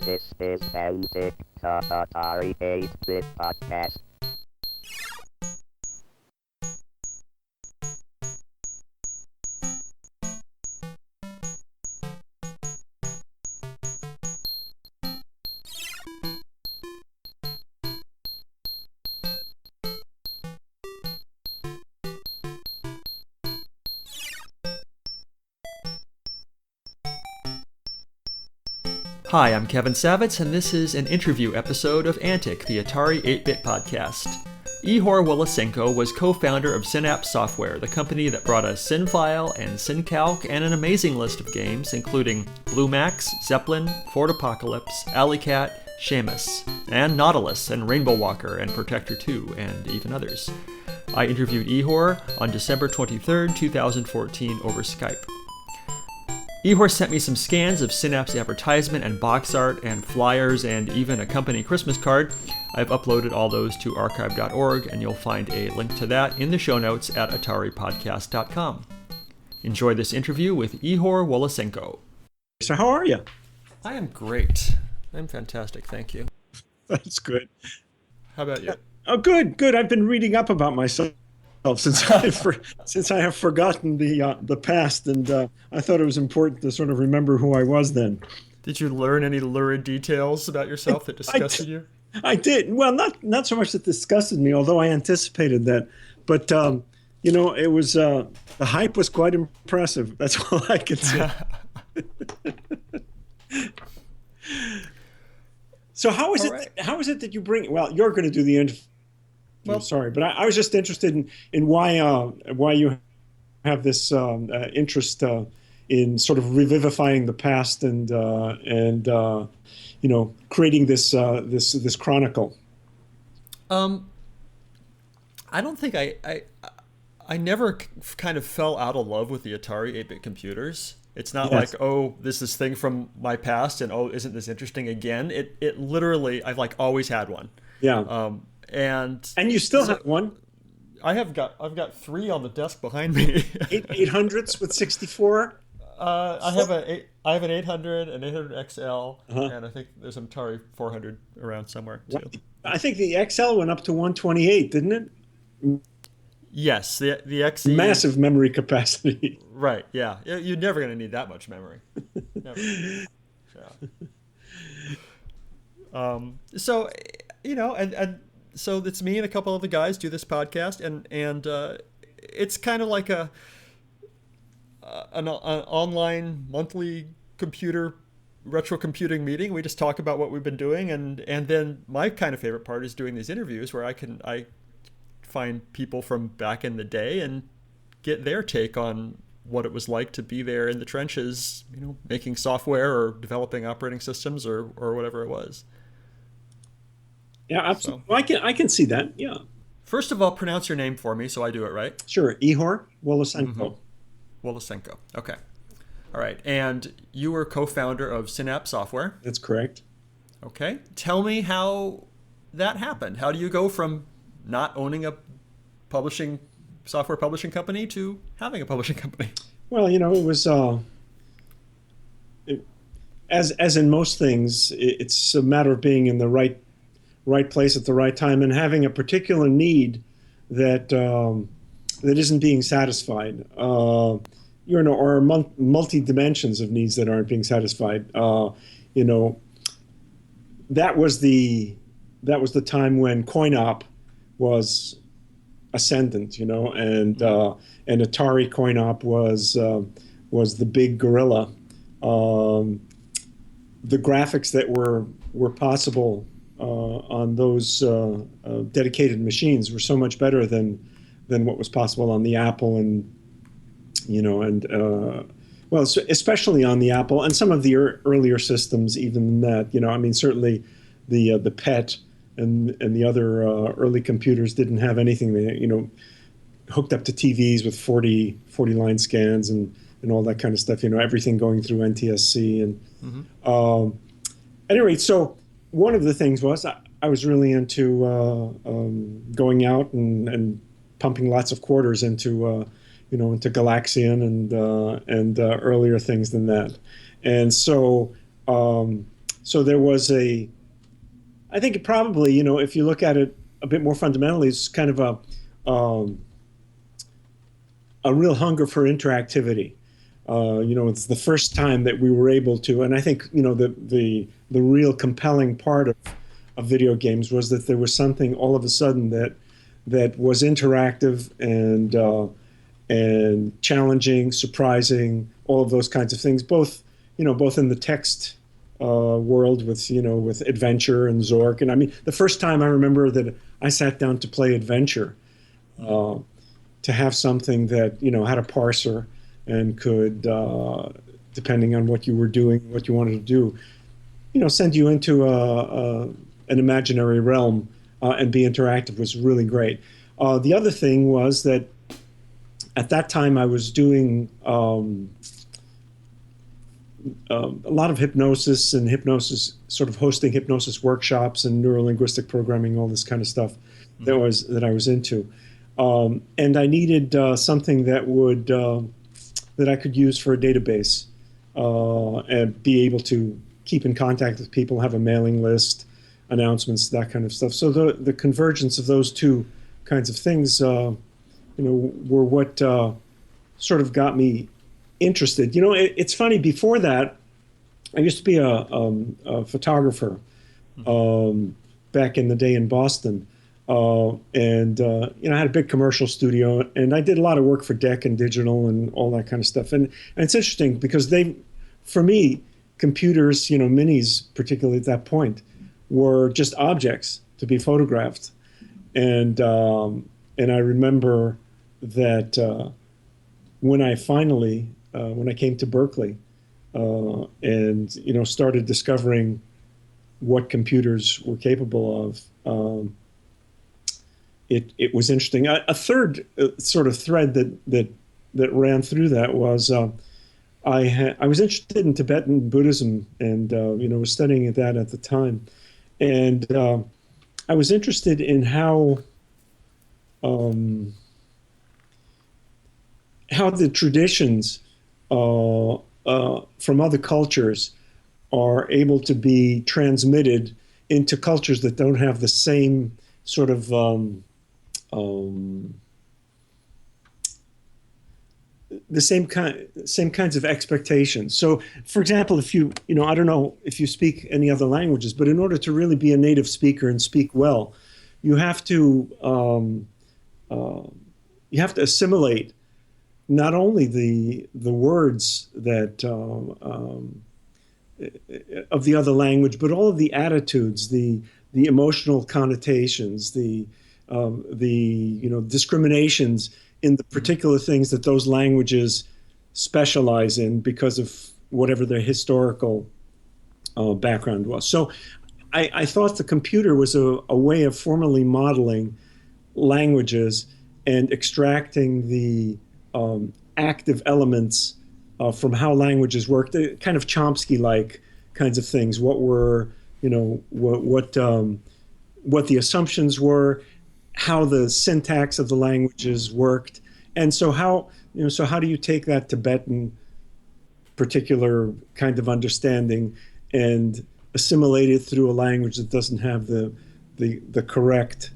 This is Antic, the Atari 8-bit podcast. Hi, I'm Kevin Savitz, and this is an interview episode of Antic, the Atari 8-bit podcast. Ihor Wolosenko was co-founder of Synapse Software, the company that brought us SynFile and SynCalc and an amazing list of games, including Blue Max, Zeppelin, Ford Apocalypse, Alley Cat, Shamus, and Nautilus, and Rainbow Walker, and Protector 2, and even others. I interviewed Ihor on December 23rd, 2014 over Skype. Ihor sent me some scans of Synapse advertisement and box art and flyers and even a company Christmas card. I've uploaded all those to archive.org, and you'll find a link to that in the show notes at ataripodcast.com. Enjoy this interview with Ihor Wolosenko. So how are you? I am great. I'm fantastic, thank you. That's good. How about you? Oh, good. I've been reading up about myself since I have forgotten the past, and I thought it was important to sort of remember who I was then. Did you learn any lurid details about yourself that disgusted you? I did. Well, not so much that disgusted me, although I anticipated that. But it was the hype was quite impressive. That's all I can say. So how is it that you bring? Well, you're going to do the interview. Well, sorry, but I was just interested in why you have this interest in sort of revivifying the past and creating this chronicle. I don't think I never kind of fell out of love with the Atari 8-bit computers. It's not like, oh, this is thing from my past, and oh, isn't this interesting again? It literally, I've like always had one. Yeah. And you still have one? I've got three on the desk behind me. 800s with 64. I have an 800, an 800 XL, and I think there's an Atari 400 around somewhere too. I think the XL went up to 128, didn't it? Yes, the XE. Massive memory capacity. Right. Yeah. You're never going to need that much memory. Never. Yeah. So, and so it's me and a couple of the guys do this podcast, and it's kind of like an online monthly retro computing meeting. We just talk about what we've been doing, and then my kind of favorite part is doing these interviews where I find people from back in the day and get their take on what it was like to be there in the trenches, making software or developing operating systems or whatever it was. Yeah, absolutely. So, I can see that. Yeah. First of all, pronounce your name for me so I do it right. Sure. Ihor Wolosenko. Mm-hmm. Wolosenko. Okay. All right. And you were co-founder of Synapse Software. That's correct. Okay. Tell me how that happened. How do you go from not owning a software publishing company to having a publishing company? Well, it was as in most things, it's a matter of being in the right place at the right time and having a particular need that isn't being satisfied. Or multi dimensions of needs that aren't being satisfied. That was the time when coin-op was ascendant, and Atari coin-op was the big gorilla. The graphics that were possible on those dedicated machines were so much better than what was possible on the Apple, and especially on the Apple and some of the earlier systems. Even than that, certainly the PET and the other early computers didn't have anything. They hooked up to TVs with 40 line scans and all that kind of stuff. Everything going through NTSC and at any rate, so. One of the things was I was really into going out and pumping lots of quarters into Galaxian and earlier things than that, and so So there was I think it probably, if you look at it a bit more fundamentally, it's kind of a real hunger for interactivity. It's the first time that we were able to, and I think, the real compelling part of video games was that there was something all of a sudden that was interactive and challenging, surprising, all of those kinds of things, both in the text world with Adventure and Zork. And I mean, the first time I remember that I sat down to play Adventure, to have something that, had a parser and could, depending on what you were doing, what you wanted to do, send you into an imaginary realm and be interactive was really great. The other thing was that at that time I was doing a lot of hypnosis sort of hosting hypnosis workshops and neurolinguistic programming, all this kind of stuff that I was into. And I needed something that I could use for a database and be able to keep in contact with people, have a mailing list, announcements, that kind of stuff. So the convergence of those two kinds of things, were what sort of got me interested. It's funny. Before that, I used to be a photographer back in the day in Boston. And I had a big commercial studio, and I did a lot of work for DEC and digital and all that kind of stuff. And it's interesting because for me, computers, minis, particularly at that point, were just objects to be photographed. And I remember that when I came to Berkeley and started discovering what computers were capable of. It was interesting. A third sort of thread that ran through that was I was interested in Tibetan Buddhism and was studying that at the time, and I was interested in how the traditions from other cultures are able to be transmitted into cultures that don't have the same sort of the same kinds of expectations. So, for example, if I don't know if you speak any other languages, but in order to really be a native speaker and speak well, you have to assimilate not only the words that of the other language, but all of the attitudes, the emotional connotations, the discriminations in the particular things that those languages specialize in because of whatever their historical background was. So I thought the computer was a way of formally modeling languages and extracting the active elements from how languages work, the kind of Chomsky-like kinds of things. What were, what the assumptions were, how the syntax of the languages worked, and so how do you take that Tibetan particular kind of understanding and assimilate it through a language that doesn't have the correct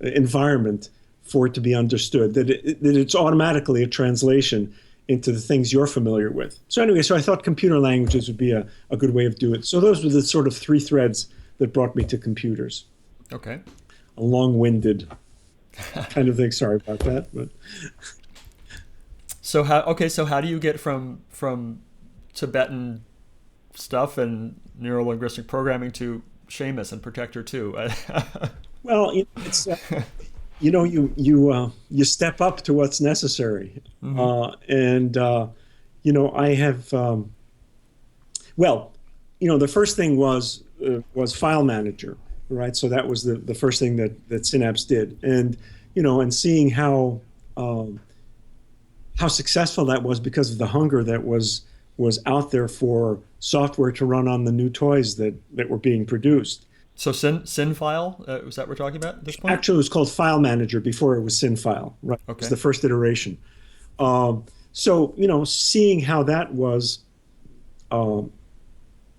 environment for it to be understood, that it's automatically a translation into the things you're familiar with. So anyway, I thought computer languages would be a good way of doing it. So those were the sort of three threads that brought me to computers. Okay. A long-winded kind of thing. Sorry about that. But so how do you get from Tibetan stuff and neurolinguistic programming to Shamus and Protector 2? Well, it's you step up to what's necessary, and I have the first thing was File Manager, right? So that was the first thing that Synapse did, and seeing how successful that was because of the hunger that was out there for software to run on the new toys that were being produced. So SynFile, was that what we're talking about at this point? Actually, it was called File Manager before it was SynFile, right? Okay. It was the first iteration. So, seeing how that was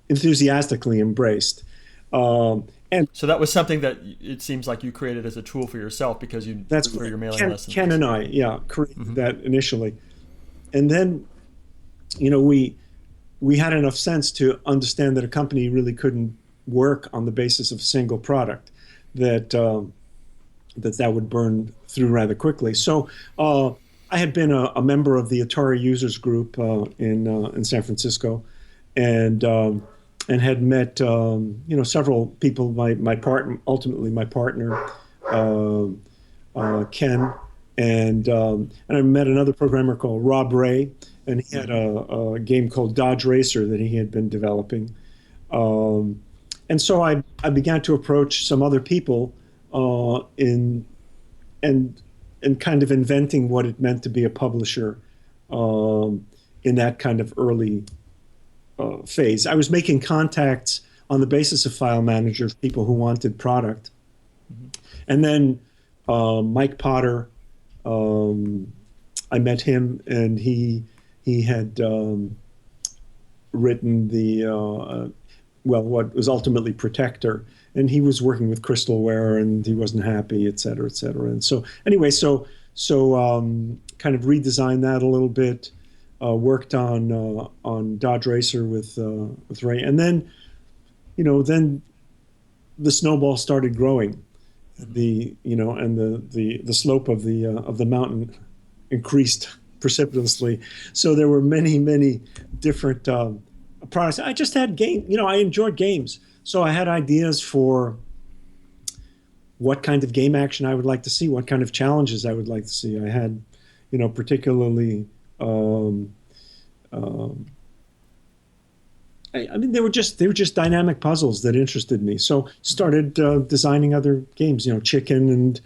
enthusiastically embraced. And So that was something that it seems like you created as a tool for yourself because you that's for your mailing Ken, lists. Ken and I, yeah, created that initially. And then, we had enough sense to understand that a company really couldn't work on the basis of a single product, that that would burn through rather quickly. So I had been a member of the Atari users group in San Francisco, and had met several people. Ultimately my partner, Ken, and I met another programmer called Rob Ray, and he had a game called Dodge Racer that he had been developing. And so I began to approach some other people in kind of inventing what it meant to be a publisher in that kind of early phase. I was making contacts on the basis of File Manager of people who wanted product. And then Mike Potter, I met him, and he had written the what was ultimately Protector, and he was working with Crystalware, and he wasn't happy, et cetera, et cetera. And so anyway, so kind of redesigned that a little bit, worked on Dodge Racer with Ray, and then then the snowball started growing. And the slope of the mountain increased precipitously. So there were many different products. I just had I enjoyed games. So I had ideas for what kind of game action I would like to see, what kind of challenges I would like to see. I had, particularly, they were just dynamic puzzles that interested me. So started designing other games, Chicken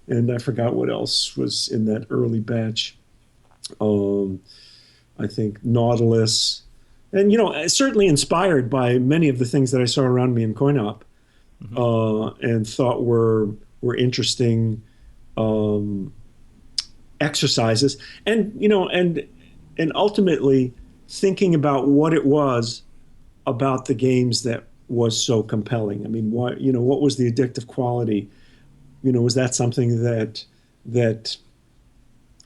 and I forgot what else was in that early batch. I think Nautilus, and certainly inspired by many of the things that I saw around me in coin-op, and thought were interesting exercises, and ultimately thinking about what it was about the games that was so compelling. I mean, what was the addictive quality? Was that something that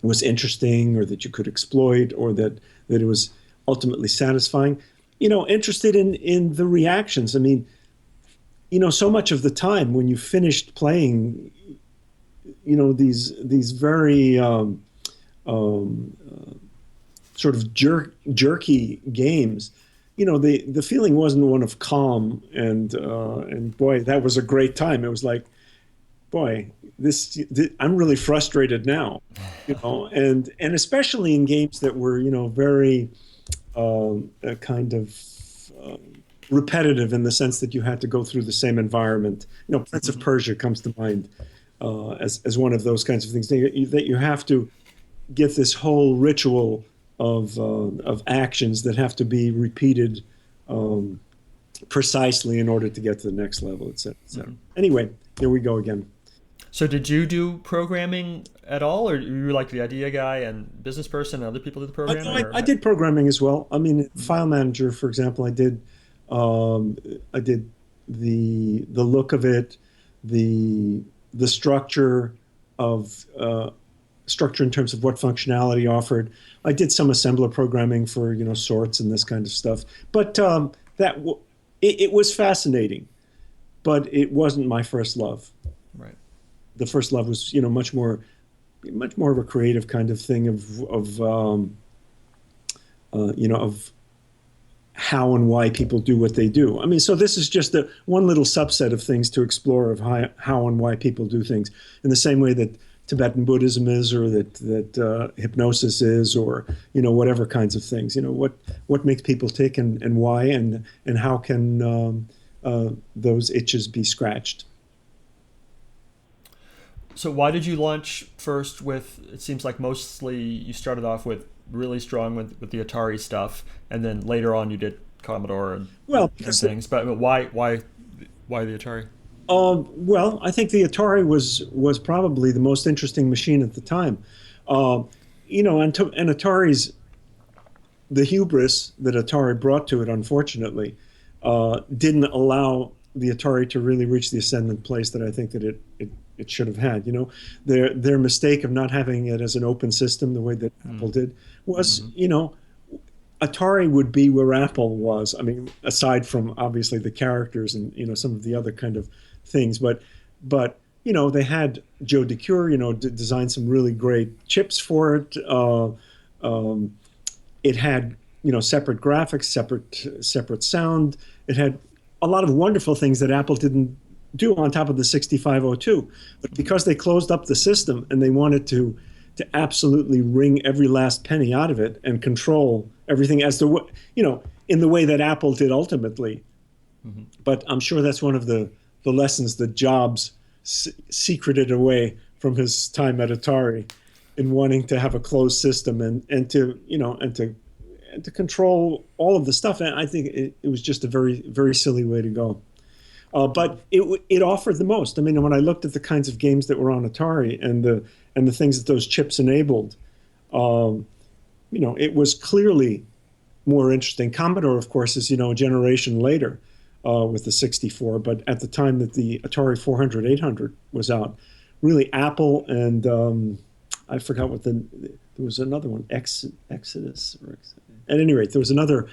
was interesting, or that you could exploit, or that it was ultimately satisfying? Interested in the reactions. I mean, so much of the time when you finished playing, these very sort of jerky games, the feeling wasn't one of calm and boy, that was a great time. It was like, boy, I'm really frustrated now, and especially in games that were, very kind of repetitive, in the sense that you had to go through the same environment. Prince of Persia comes to mind as one of those kinds of things, that you have to get this whole ritual of actions that have to be repeated precisely in order to get to the next level, et cetera, et cetera. Anyway, here we go again. So did you do programming at all, or you were like the idea guy and business person and other people did the programming? I did programming as well. I mean, File Manager, for example, I did the look of it, the structure of structure in terms of what functionality offered. I did some assembler programming for sorts and this kind of stuff. But it was fascinating, but it wasn't my first love. Right. The first love was much more of a creative kind of thing of how and why people do what they do. I mean, so this is just one little subset of things to explore, of how and why people do things, in the same way that Tibetan Buddhism is, or that hypnosis is, or whatever kinds of things. What makes people tick, and why, and how can those itches be scratched. So why did you launch first with, it seems like mostly you started off with really strong with the Atari stuff, and then later on you did Commodore and things. But why the Atari? Well, I think the Atari was probably the most interesting machine at the time. And Atari's, the hubris that Atari brought to it, unfortunately, didn't allow the Atari to really reach the ascendant place that I think that it should have had. Their mistake of not having it as an open system the way that Apple did was, Atari would be where Apple was. I mean, aside from obviously the characters and some of the other kind of things, but they had Joe DeCure, designed some really great chips for it. It had separate graphics, separate sound. It had a lot of wonderful things that Apple didn't do on top of the 6502. But because they closed up the system and they wanted to absolutely wring every last penny out of it and control everything as to in the way that Apple did ultimately. But I'm sure that's one of the lessons that Jobs secreted away from his time at Atari, in wanting to have a closed system and to control all of the stuff. And I think it was just a very, very silly way to go. But it offered the most. I mean, when I looked at the kinds of games that were on Atari and the things that those chips enabled, it was clearly more interesting. Commodore, of course, is a generation later with the 64. But at the time that the Atari 400, 800 was out, really Apple and I forgot there was another one, Exodus. At any rate, there was another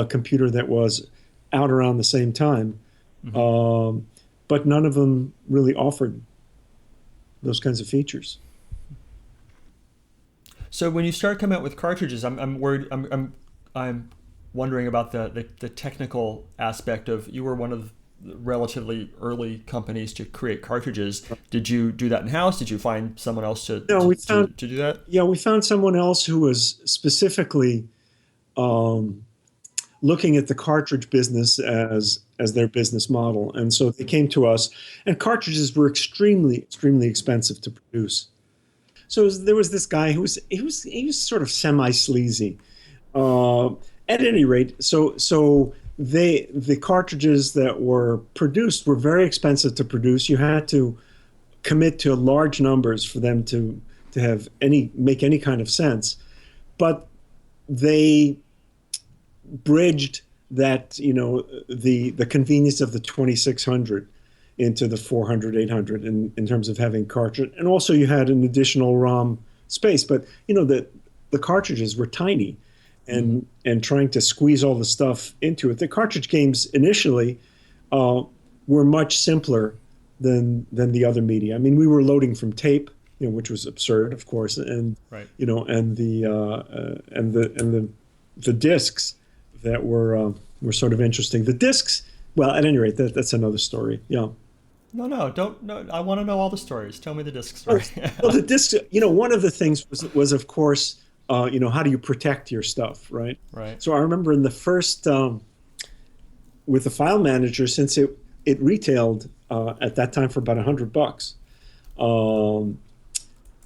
computer that was out around the same time. But none of them really offered those kinds of features. So when you start coming out with cartridges, I'm worried. I'm wondering about the technical aspect of. You were one of the relatively early companies to create cartridges. Did you do that in house? Did you find someone else to do that? Yeah, we found someone else who was specifically looking at the cartridge business as their business model. And so they came to us, and cartridges were extremely, extremely expensive to produce. So there was this guy who was sort of semi-sleazy. At any rate, so the cartridges that were produced were very expensive to produce. You had to commit to large numbers for them to make any kind of sense. But they bridged that, the convenience of the 2600 into the 400, 800 in terms of having cartridge. And also you had an additional ROM space, but the cartridges were tiny and trying to squeeze all the stuff into it. The cartridge games initially were much simpler than the other media. I mean, we were loading from tape, which was absurd, of course, and right. And the discs that were sort of interesting. The discs, well, at any rate, that's another story. Yeah. No, don't. No, I want to know all the stories. Tell me the disc story. Well, the discs. One of the things was of course, how do you protect your stuff, right? Right. So I remember in the first, with the file manager, since it retailed at that time for about $100.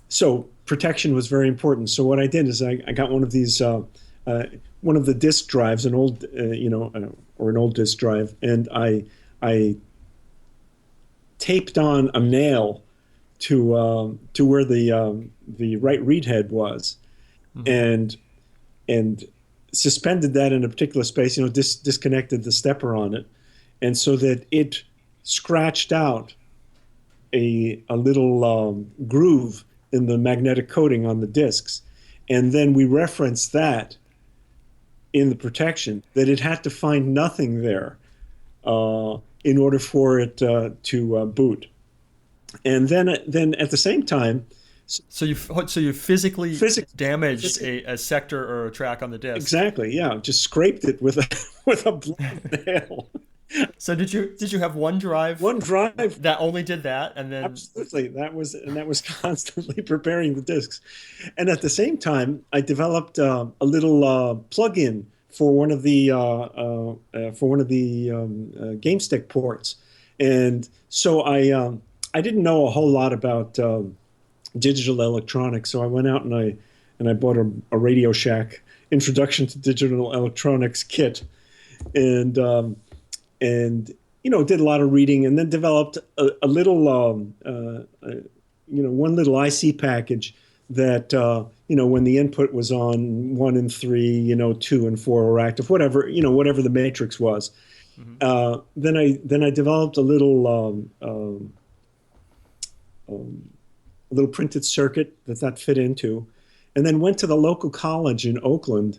So protection was very important. So what I did is I got one of these. One of the disk drives, an old, or an old disk drive, and I taped on a nail to where the right read head was, and suspended that in a particular space. Disconnected the stepper on it, and so that it scratched out a little groove in the magnetic coating on the disks, and then we referenced that in the protection, that it had to find nothing there in order for it to boot. And then at the same time, so you physically damaged a sector or a track on the disk. Exactly. Yeah, just scraped it with a blunt nail. So did you have one drive? One drive that only did that, and then absolutely that was constantly preparing the disks, and at the same time I developed a little plug-in for one of the game stick ports, and so I didn't know a whole lot about digital electronics, so I went out and I bought a Radio Shack Introduction to Digital Electronics kit, and did a lot of reading, and then developed a little, one little IC package that, when the input was on 1 and 3, 2 and 4 were active, whatever the matrix was. Then I developed a little printed circuit that fit into, and then went to the local college in Oakland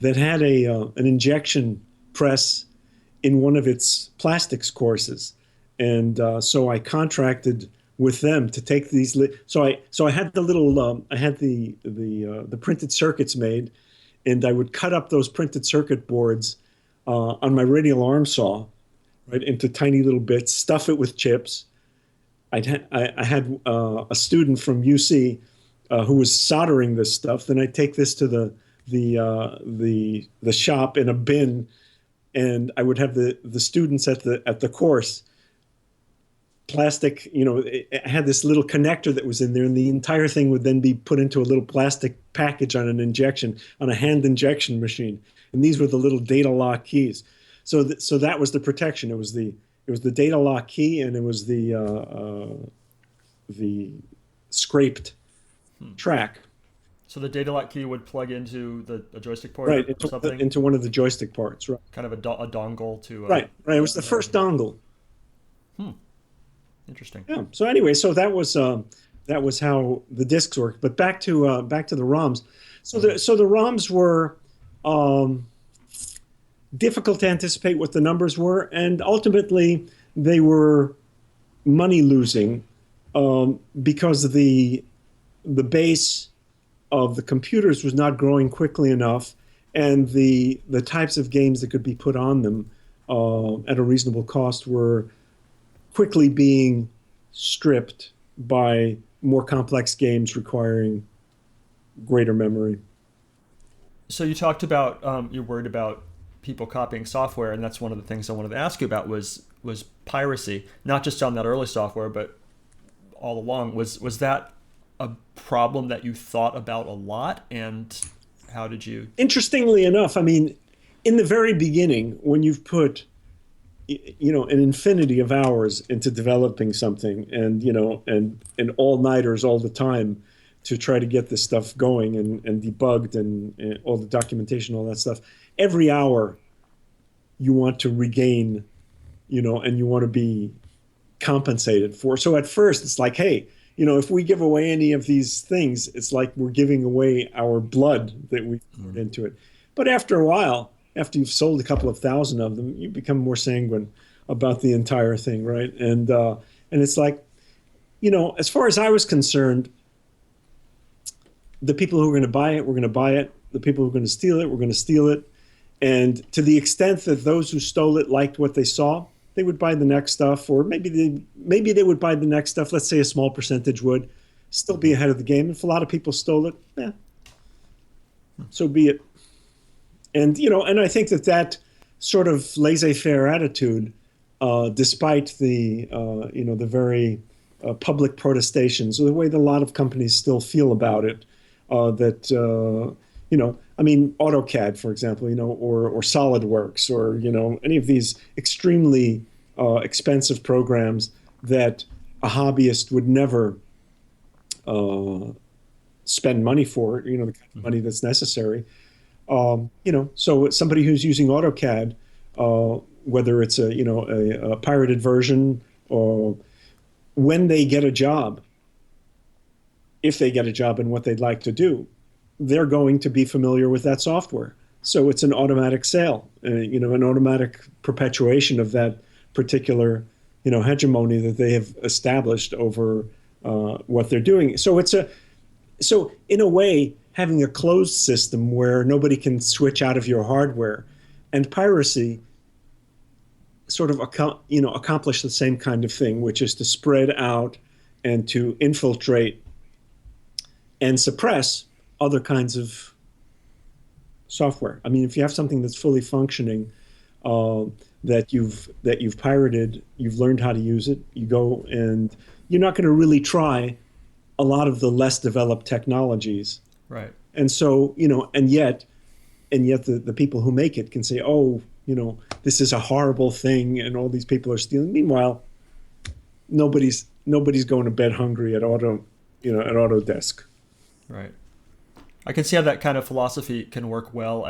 that had an injection press in one of its plastics courses, and so I contracted with them to take these. So I had the printed circuits made, and I would cut up those printed circuit boards on my radial arm saw, right, into tiny little bits, stuff it with chips. I had a student from UC who was soldering this stuff. Then I'd take this to the shop in a bin, and I would have the students at the course. Plastic, it had this little connector that was in there, and the entire thing would then be put into a little plastic package on a hand injection machine. And these were the little data lock keys. So that was the protection. It was the data lock key, and it was the scraped track. So the data lock key would plug into a joystick port, right, or something? into one of the joystick parts, right? Kind of a dongle to. Right. It was the first dongle. Interesting. Yeah. So anyway, that was how the discs worked. But back to the ROMs. So the ROMs were difficult to anticipate what the numbers were, and ultimately they were money losing because the base of the computers was not growing quickly enough, and the types of games that could be put on them at a reasonable cost were quickly being stripped by more complex games requiring greater memory. So you talked about you're worried about people copying software, and that's one of the things I wanted to ask you about was piracy, not just on that early software, but all along. Was that a problem that you thought about a lot, and how did you? Interestingly enough, I mean, in the very beginning, when you've put an infinity of hours into developing something, and and all-nighters all the time to try to get this stuff going and debugged and all the documentation, all that stuff. Every hour you want to regain, and you want to be compensated for. So at first it's like, hey, if we give away any of these things, it's like we're giving away our blood that we put into it. But after a while, after you've sold a couple of thousand of them, you become more sanguine about the entire thing, right? And it's like, as far as I was concerned, the people who are going to buy it were going to buy it. The people who are going to steal it were going to steal it. And to the extent that those who stole it liked what they saw, they would buy the next stuff, or maybe they would buy the next stuff. Let's say a small percentage would still be ahead of the game. If a lot of people stole it, so be it. And and I think that sort of laissez-faire attitude, despite the the very public protestations, or the way that a lot of companies still feel about it, I mean, AutoCAD, for example, or SolidWorks, or any of these extremely expensive programs that a hobbyist would never spend money for, the kind of money that's necessary. So somebody who's using AutoCAD, whether it's a pirated version, or when they get a job, if they get a job in what they'd like to do, they're going to be familiar with that software. So it's an automatic sale, an automatic perpetuation of that particular, hegemony that they have established over what they're doing. So so in a way, having a closed system where nobody can switch out of your hardware, and piracy sort of accomplish the same kind of thing, which is to spread out and to infiltrate and suppress other kinds of software. I mean, if you have something that's fully functioning, that you've pirated, you've learned how to use it, you go, and you're not going to really try a lot of the less developed technologies. Right. And so, and yet the people who make it can say, oh, this is a horrible thing, and all these people are stealing. Meanwhile, nobody's going to bed hungry at Autodesk. Right. I can see how that kind of philosophy can work well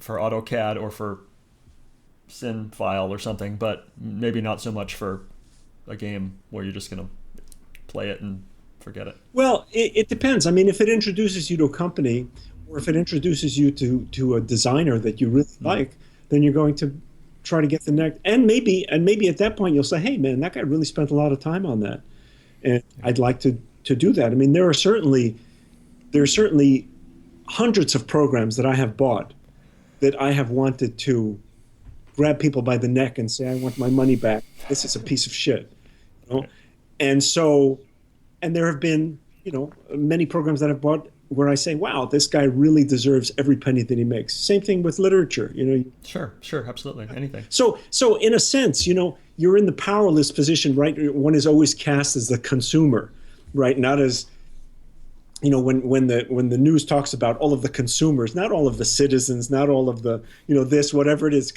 for AutoCAD, or for SynFile or something, but maybe not so much for a game where you're just going to play it and forget it. Well, it depends. I mean, if it introduces you to a company, or if it introduces you to a designer that you really like, then you're going to try to get the next. And maybe at that point you'll say, "Hey, man, that guy really spent a lot of time on that, and I'd like to do that." I mean, there are certainly hundreds of programs that I have bought that I have wanted to grab people by the neck and say, "I want my money back. This is a piece of shit." You know? And there have been, many programs that I've bought where I say, "Wow, this guy really deserves every penny that he makes." Same thing with literature, Sure, absolutely, anything. So in a sense, you're in the powerless position, right? One is always cast as the consumer, right? Not as, when the news talks about all of the consumers, not all of the citizens, not all of the, this, whatever it is,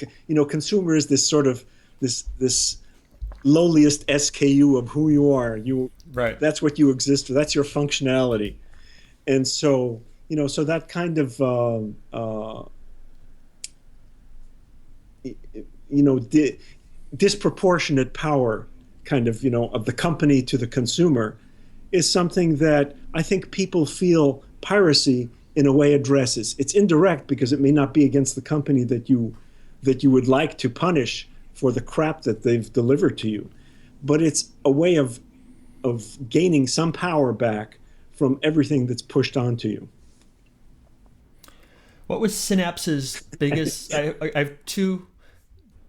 consumer is this sort of this lowliest SKU of who you are. Right. That's what you exist for. That's your functionality. And so, so that kind of, disproportionate power kind of, of the company to the consumer is something that I think people feel piracy in a way addresses. It's indirect because it may not be against the company that you would like to punish for the crap that they've delivered to you. But it's a way of gaining some power back from everything that's pushed onto you. What was Synapse's biggest? I have two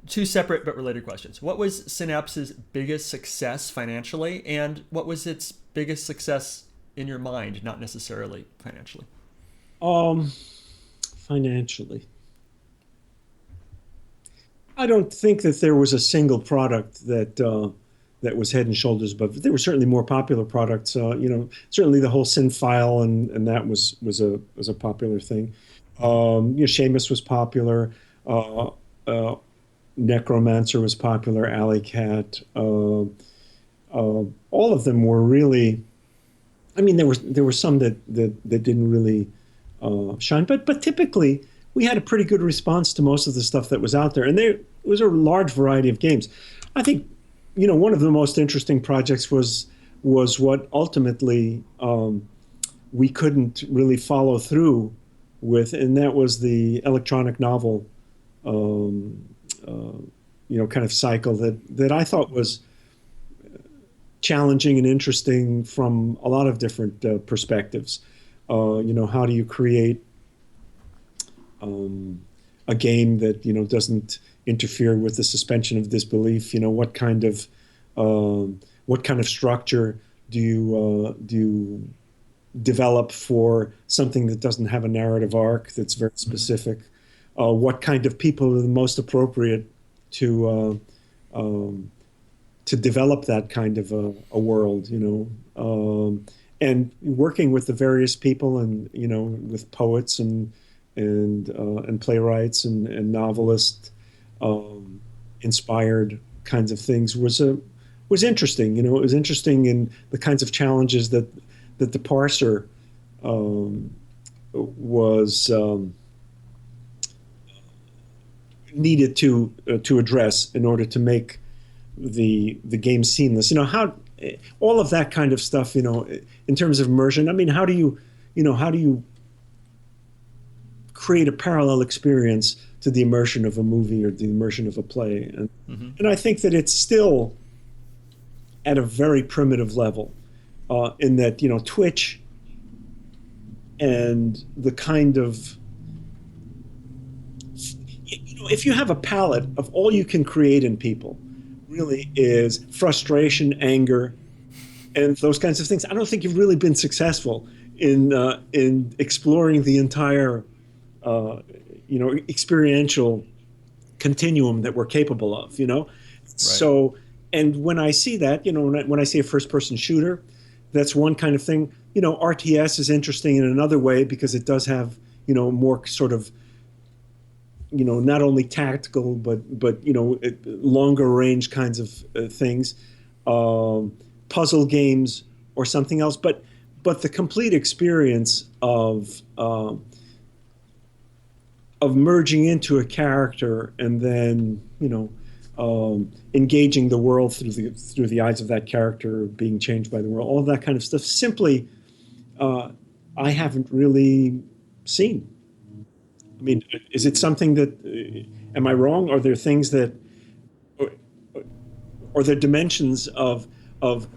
separate but related questions. What was Synapse's biggest success financially, and what was its biggest success in your mind, not necessarily financially? Financially, I don't think that there was a single product that was head and shoulders above. There were certainly more popular products. Certainly the whole SynFile and that was a popular thing. Shamus was popular. Necromancer was popular. Alley Cat. All of them were really. I mean, there were some that didn't really shine, but typically we had a pretty good response to most of the stuff that was out there, and there was a large variety of games. I think, one of the most interesting projects was what ultimately we couldn't really follow through with, and that was the electronic novel, kind of cycle that I thought was challenging and interesting from a lot of different perspectives. How do you create a game that doesn't interfere with the suspension of disbelief? What kind of structure do you develop for something that doesn't have a narrative arc that's very specific? What kind of people are the most appropriate to develop that kind of a world? And working with the various people and with poets and playwrights and novelists, inspired kinds of things was interesting. It was interesting in the kinds of challenges that the parser was needed to address in order to make the game seamless. How all of that kind of stuff. In terms of immersion. I mean, how do you create a parallel experience to the immersion of a movie or the immersion of a play? And I think that it's still at a very primitive level, in that Twitch and the kind of if you have a palette of all you can create in people really is frustration, anger, and those kinds of things, I don't think you've really been successful in exploring the entire experiential continuum that we're capable of. Right. So, and when I see that, when I see a first-person shooter, that's one kind of thing. RTS is interesting in another way because it does have more sort of not only tactical but longer range kinds of things, puzzle games or something else. But the complete experience of of merging into a character and then engaging the world through the eyes of that character, being changed by the world, all that kind of stuff. Simply, I haven't really seen. I mean, is it something that? Am I wrong? Are there things that? Are there dimensions of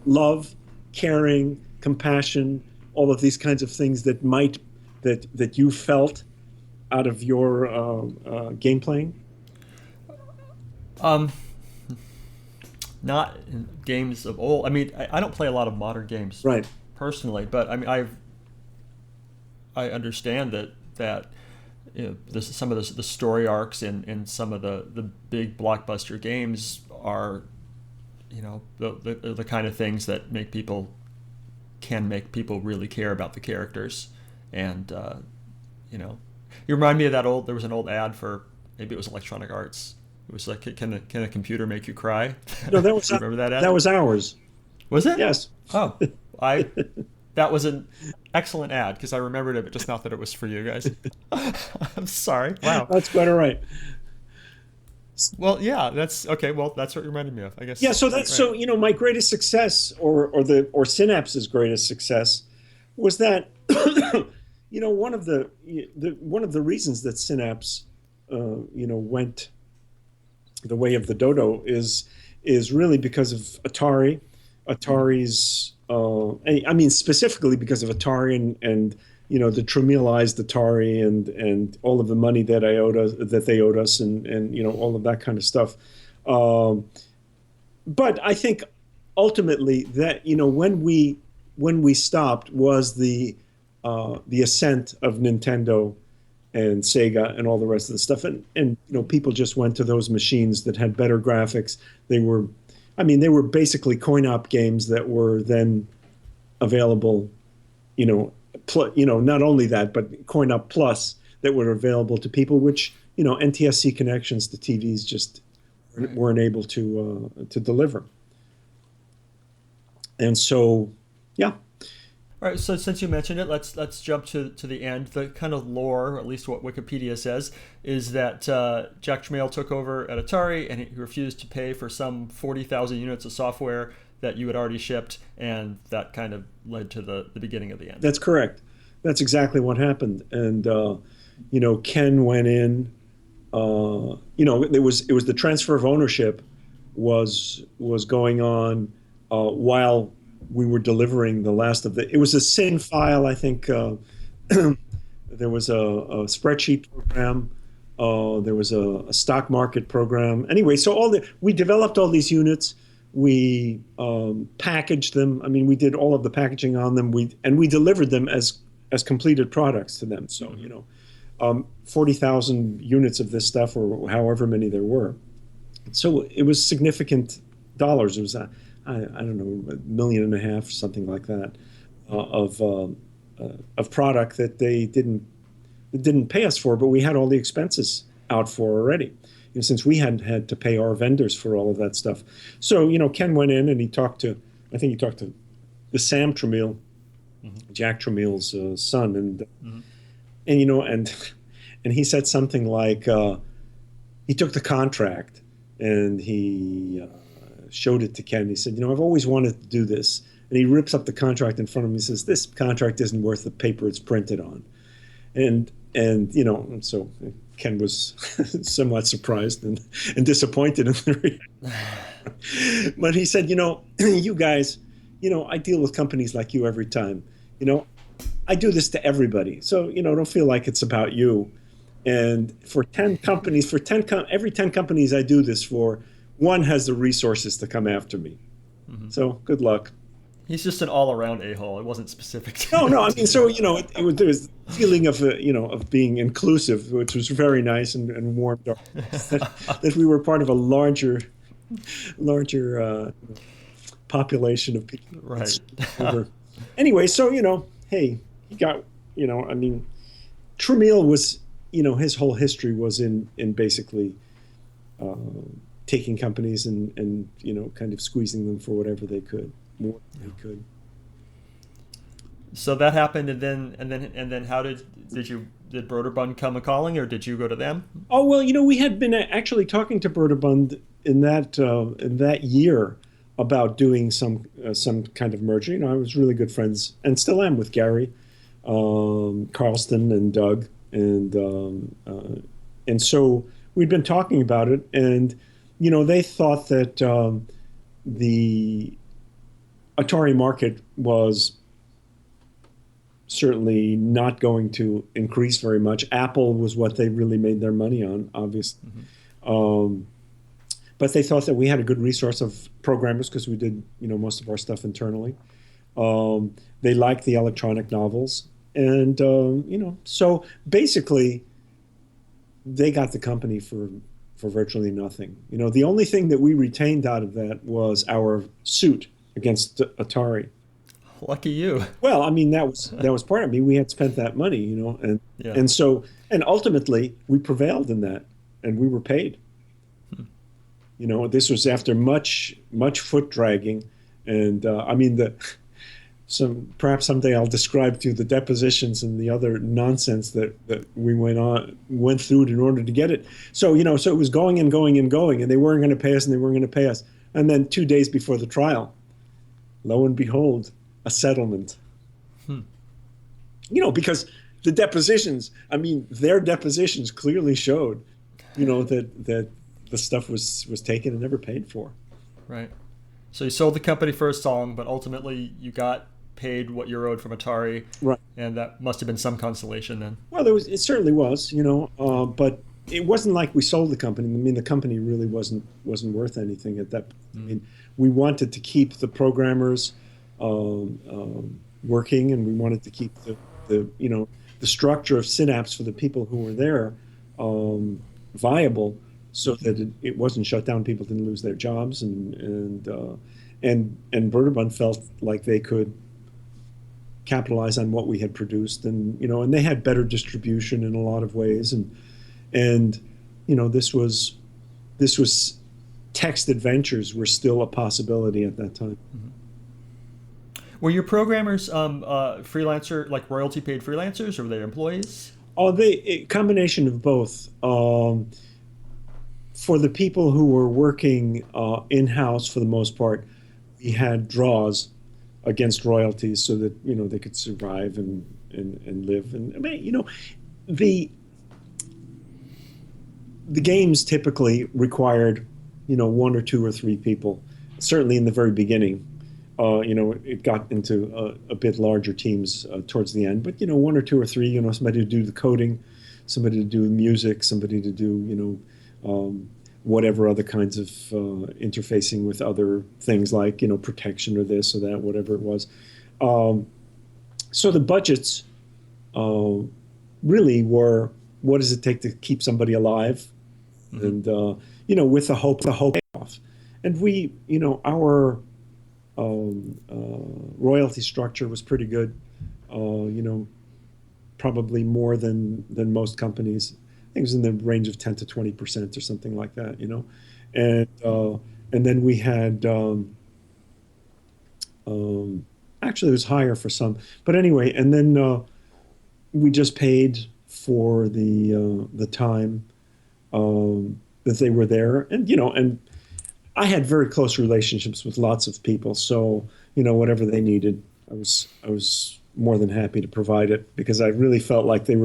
love, caring, compassion, all of these kinds of things that that you felt out of your game playing? Not in games of old. I mean, I don't play a lot of modern games, Right. personally, but I mean, I understand that some of the story arcs in some of the big blockbuster games are, the kind of things that can make people really care about the characters. And you remind me of there was an old ad for, maybe it was Electronic Arts. It was like, can a computer make you cry? No, that was remember that ad? That was ours. Was it? Yes. Oh, that was an excellent ad, because I remembered it, but just not that it was for you guys. I'm sorry. Wow. That's quite all right. Well, yeah, that's okay. Well, that's what you reminded me of, I guess. Yeah, so that's right. so my greatest success, or Synapse's greatest success, was that one of the reasons that Synapse went the way of the dodo is really because of Atari. Atari's I mean specifically because of Atari and the Tramielized Atari and all of the money that they owed us and all of that kind of stuff. But I think ultimately that when we stopped was the ascent of Nintendo and Sega and all the rest of the stuff, and people just went to those machines that had better graphics. They were basically coin-op games that were then available, not only that, but coin-op plus that were available to people, which NTSC connections to TVs just weren't able to deliver. And so, yeah. All right, so since you mentioned it, let's jump to the end. The kind of lore, or at least what Wikipedia says, is that Jack Tramiel took over at Atari and he refused to pay for some 40,000 units of software that you had already shipped, and that kind of led to the beginning of the end. That's correct. That's exactly what happened. And Ken went in. It was the transfer of ownership was going on while we were delivering the last of it was a SynFile, I think. There was a spreadsheet program. There was a stock market program. Anyway, so we developed all these units. We packaged them. I mean, we did all of the packaging on them. We delivered them as completed products to them. So 40,000 units of this stuff, or however many there were. So it was significant dollars. It was I don't know, $1.5 million, something like that, of product that they didn't pay us for, but we had all the expenses out for already, since we hadn't had to pay our vendors for all of that stuff. So Ken went in and he talked to the Sam Tramiel, Jack Tramiel's son, and he said something like he took the contract and he showed it to Ken. He said, I've always wanted to do this. And he rips up the contract in front of him. He says, this contract isn't worth the paper it's printed on. And so Ken was somewhat surprised and disappointed in the reaction. But he said, you guys, I deal with companies like you every time. I do this to everybody. So, don't feel like it's about you. And for 10 companies, every 10 companies I do this for, one has the resources to come after me. Mm-hmm. So good luck. He's just an all-around a-hole. It wasn't specific to No. I mean, so there was a feeling of being inclusive, which was very nice and warmed our that we were part of a larger population of people. Right. Anyway, so hey, he got I mean, Tramiel was his whole history was in basically. Taking companies and kind of squeezing them for whatever they could, more than they could. So that happened, and then how did did Broderbund come a calling, or did you go to them? Oh well, we had been actually talking to Broderbund in that year about doing some kind of merger. I was really good friends and still am with Gary, Carlston, and Doug, and so we'd been talking about it, and they thought that the Atari market was certainly not going to increase very much. Apple was what they really made their money on, obviously. But they thought that we had a good resource of programmers because we did, most of our stuff internally. They liked the electronic novels. And, so basically they got the company for virtually nothing. The only thing that we retained out of that was our suit against Atari. Lucky you. Well, I mean, that was part of me. We had spent that money, and Yeah. and ultimately we prevailed in that, and we were paid. This was after much foot dragging, and I mean perhaps someday I'll describe to you the depositions and the other nonsense that we went through in order to get it. So so it was going and going and going, and they weren't going to pay us, and they weren't going to pay us, and then 2 days before the trial, lo and behold, a settlement. Because the depositions, I mean, their depositions clearly showed, that the stuff was taken and never paid for. Right. So you sold the company for a song, but ultimately you got paid what you're owed from Atari. Right. And that must have been some consolation then. Well, it certainly was, but it wasn't like we sold the company. I mean, the company really wasn't worth anything at that point. I mean, we wanted to keep the programmers working, and we wanted to keep the structure of Synapse for the people who were there viable, so that it wasn't shut down. People didn't lose their jobs, and Broderbund felt like they could capitalize on what we had produced, and they had better distribution in a lot of ways, and this was text adventures were still a possibility at that time. Were your programmers freelancer, like royalty paid freelancers, or were they employees? Oh, a combination of both. For the people who were working in-house, for the most part, we had draws against royalties so that they could survive and live. And I mean, the games typically required 1 or 2 or 3 people. Certainly in the very beginning, it got into a bit larger teams towards the end. But 1 or 2 or 3, somebody to do the coding, somebody to do the music, somebody to do whatever other kinds of interfacing with other things like protection or this or that, whatever it was. So the budgets really were, what does it take to keep somebody alive, and with the hope payoff. And we, our royalty structure was pretty good, probably more than most companies. I think it was in the range of 10 to 20% or something like that, and then we had actually it was higher for some, but anyway, and then we just paid for the time that they were there, and and I had very close relationships with lots of people, so whatever they needed, I was more than happy to provide it, because I really felt like they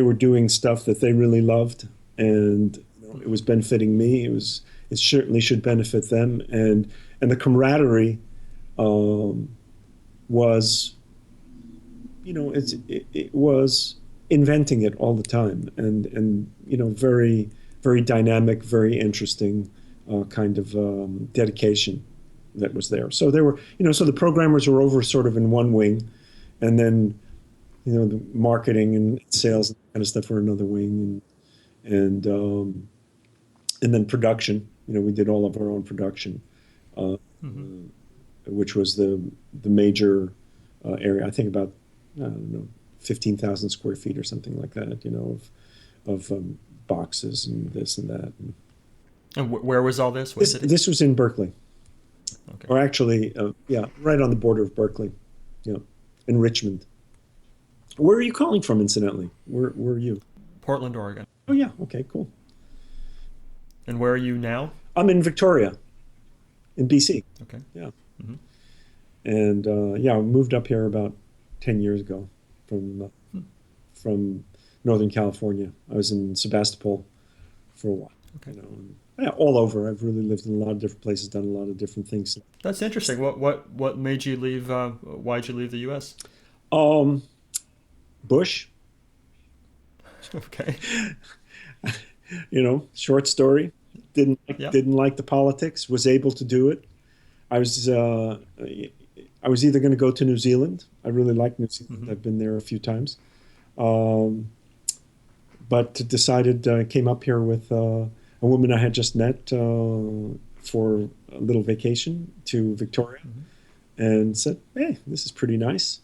were doing stuff that they really loved, and it was benefiting me. It certainly should benefit them, and the camaraderie was, it was inventing it all the time, and very, very dynamic, very interesting kind of dedication that was there. So there were, so the programmers were over sort of in one wing, and then the marketing and sales and that kind of stuff were another wing, and then production. We did all of our own production, which was the major area. I think about 15,000 square feet or something like that. Of boxes and this and that. And where was all this? This was in Berkeley. Okay. Or actually, right on the border of Berkeley, in Richmond. Where are you calling from, incidentally? Where are you? Portland, Oregon. Oh, yeah. Okay, cool. And where are you now? I'm in Victoria, in BC. Okay. Yeah. Hmm. And yeah, I moved up here about 10 years ago from Northern California. I was in Sebastopol for a while. Okay. And, yeah, all over. I've really lived in a lot of different places, done a lot of different things. That's interesting. What made you leave? Why'd you leave the U.S.? Um, Bush, Okay. short story. Didn't Yeah. didn't like the politics. Was able to do it. I was I was either going to go to New Zealand. I really like New Zealand. Hmm. I've been there a few times, um, but decided came up here with a woman I had just met for a little vacation to Victoria, and said, "Hey, this is pretty nice,"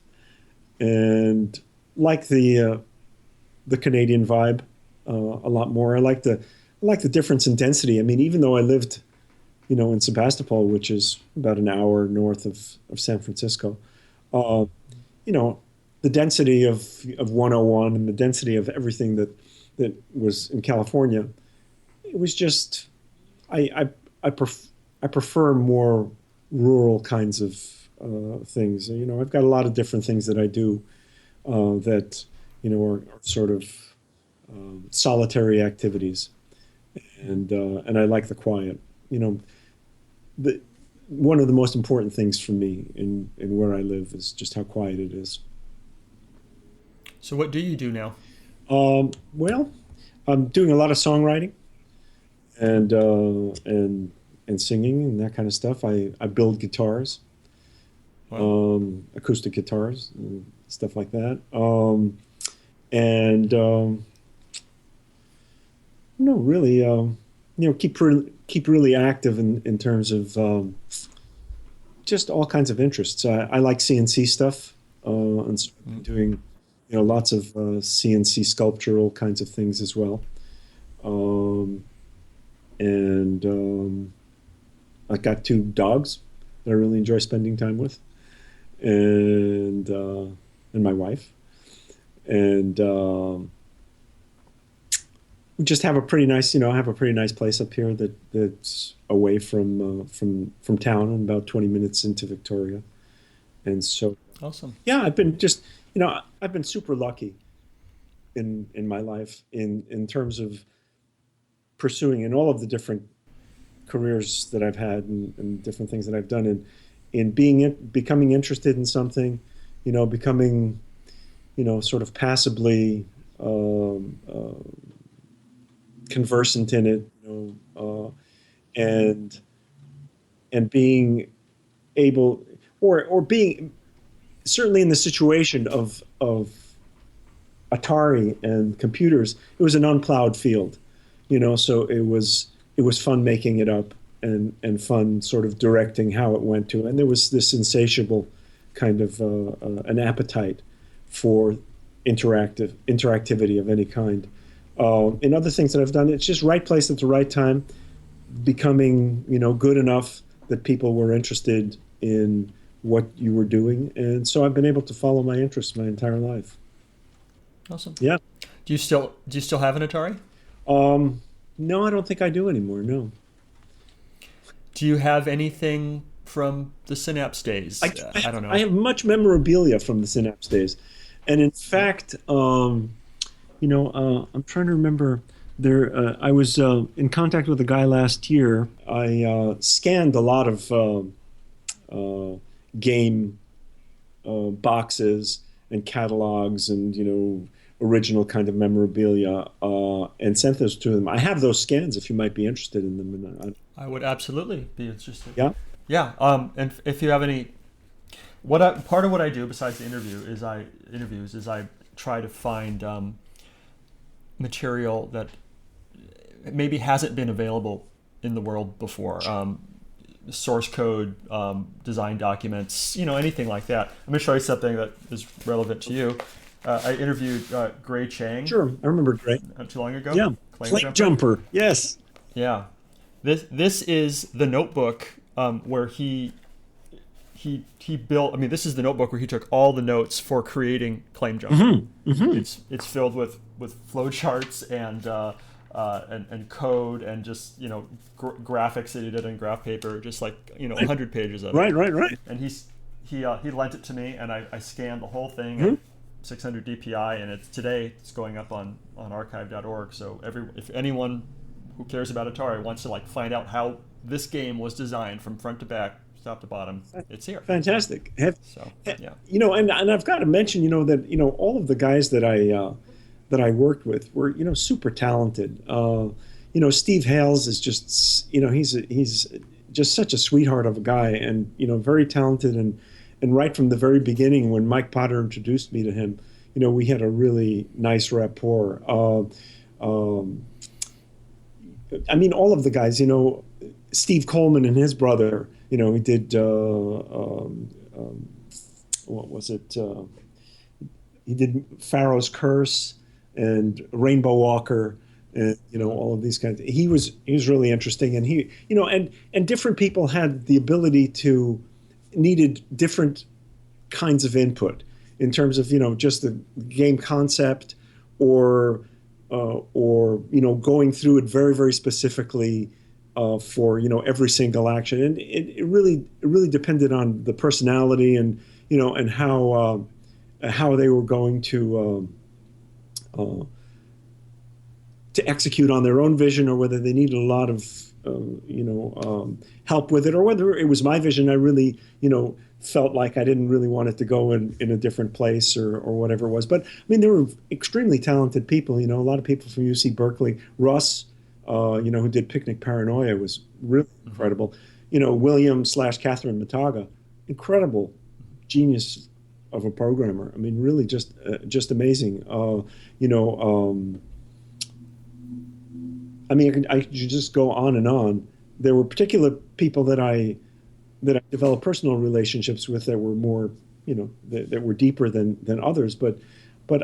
and like the Canadian vibe a lot more. I like the difference in density. I mean, even though I lived, in Sebastopol, which is about an hour north of San Francisco, uh, you know, the density of 101 and the density of everything that was in California, it was just I prefer more rural kinds of things. I've got a lot of different things that I do that are sort of solitary activities, and I like the quiet. You know, the one of the most important things for me in where I live is just how quiet it is. So what do you do now? Well, I'm doing a lot of songwriting and singing and that kind of stuff. I build guitars, Well, acoustic guitars, and stuff like that. And no, really, keep really active in terms of just all kinds of interests. I like CNC stuff, and so I've been doing lots of CNC sculptural kinds of things as well. Um, and I got two dogs that I really enjoy spending time with, and my wife, and we just have a pretty nice, I have a pretty nice place up here that's away from town and about 20 minutes into Victoria, and so awesome. yeah, I've been super lucky in my life in terms of pursuing in all of the different careers that I've had and different things that I've done in becoming interested in something, becoming, sort of passively conversant in it, and being able or being certainly in the situation of Atari and computers, it was an unplowed field, so it was fun making it up and fun sort of directing how it went to, and there was this insatiable kind of an appetite for interactivity of any kind. In other things that I've done, it's just right place at the right time, becoming good enough that people were interested in what you were doing, and so I've been able to follow my interests my entire life. Awesome. Yeah. Do you still have an Atari? No, I don't think I do anymore. No. Do you have anything from the Synapse days? I don't know. I have much memorabilia from the Synapse days, and in fact, I'm trying to remember. I was in contact with a guy last year. I scanned a lot of game boxes and catalogs and original kind of memorabilia and sent those to them. I have those scans if you might be interested in them. And I would absolutely be interested. yeah. Yeah. And if you have any, part of what I do besides the interviews is I try to find material that maybe hasn't been available in the world before. Source code, design documents, anything like that. I'm going to show you something that is relevant to you. I interviewed Gray Chang. Sure, I remember Gray. Not too long ago. Yeah, Claim jumper. Yes. Yeah, this is the notebook where he he built. I mean, this is the notebook where he took all the notes for creating Claim Jumper. It's filled with flowcharts and code and just graphics that he did in graph paper, just like 100 pages of it. Right. And he lent it to me, and I scanned the whole thing at 600 DPI, and it's going up on archive.org. So if anyone who cares about Atari wants to find out how this game was designed from front to back, top to bottom, it's here. Fantastic. Yeah. And I've got to mention, that all of the guys that I worked with were, super talented. Steve Hales is just, he's just such a sweetheart of a guy, and very talented, and right from the very beginning when Mike Potter introduced me to him, we had a really nice rapport. I mean, all of the guys, Steve Coleman and his brother, he did, what was it? He did Pharaoh's Curse and Rainbow Walker, and all of these kinds. He was really interesting, and he, and different people had the ability to needed different kinds of input in terms of just the game concept, or going through it very, very specifically for every single action, and it really depended on the personality and and how they were going to execute on their own vision, or whether they needed a lot of help with it, or whether it was my vision. I really felt like I didn't really want it to go in a different place, or whatever it was. But I mean, there were extremely talented people. A lot of people from UC Berkeley. Russ, who did Picnic Paranoia, was really incredible. William/Catherine Mataga, incredible genius of a programmer. I mean, really just amazing. I mean, I could just go on and on. There were particular people that I developed personal relationships with that were more, that were deeper than others. But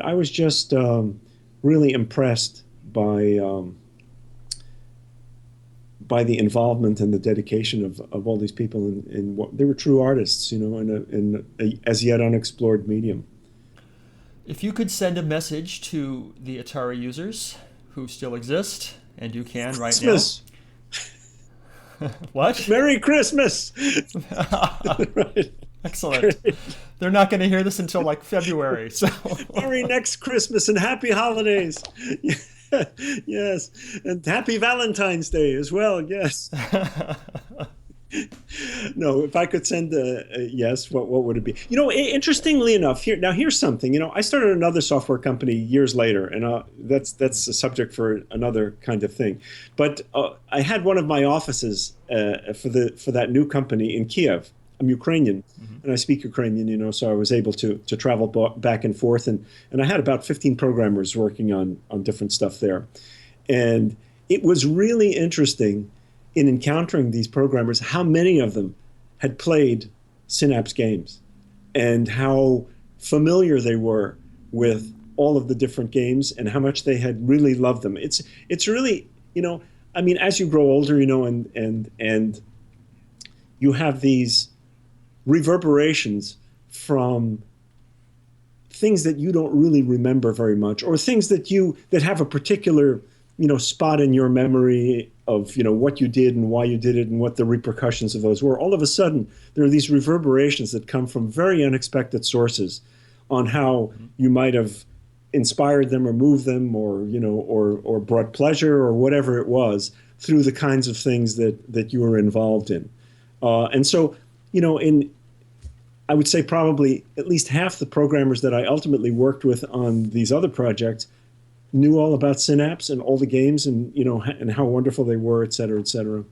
I was just really impressed by the involvement and the dedication of all these people in what they were, true artists, in a as yet unexplored medium. If you could send a message to the Atari users who still exist, and you can right Christmas. Now. What? Merry Christmas! Right. Excellent. Great. They're not going to hear this until February. So Merry next Christmas and happy holidays. Yes, and happy Valentine's Day as well. Yes. No, if I could send a yes, what would it be? Interestingly enough, here's something. I started another software company years later, and that's a subject for another kind of thing. But I had one of my offices for that new company in Kiev. I'm Ukrainian, and I speak Ukrainian, so I was able to travel back and forth, and I had about 15 programmers working on different stuff there. And it was really interesting in encountering these programmers, how many of them had played Synapse games and how familiar they were with all of the different games and how much they had really loved them. It's really, I mean, as you grow older, and you have these reverberations from things that you don't really remember very much, or things that have a particular spot in your memory of what you did and why you did it and what the repercussions of those were. All of a sudden, there are these reverberations that come from very unexpected sources on how you might have inspired them or moved them, or or brought pleasure or whatever it was through the kinds of things that you were involved in. And so, I would say probably at least half the programmers that I ultimately worked with on these other projects knew all about Synapse and all the games, and and how wonderful they were, et cetera, et cetera.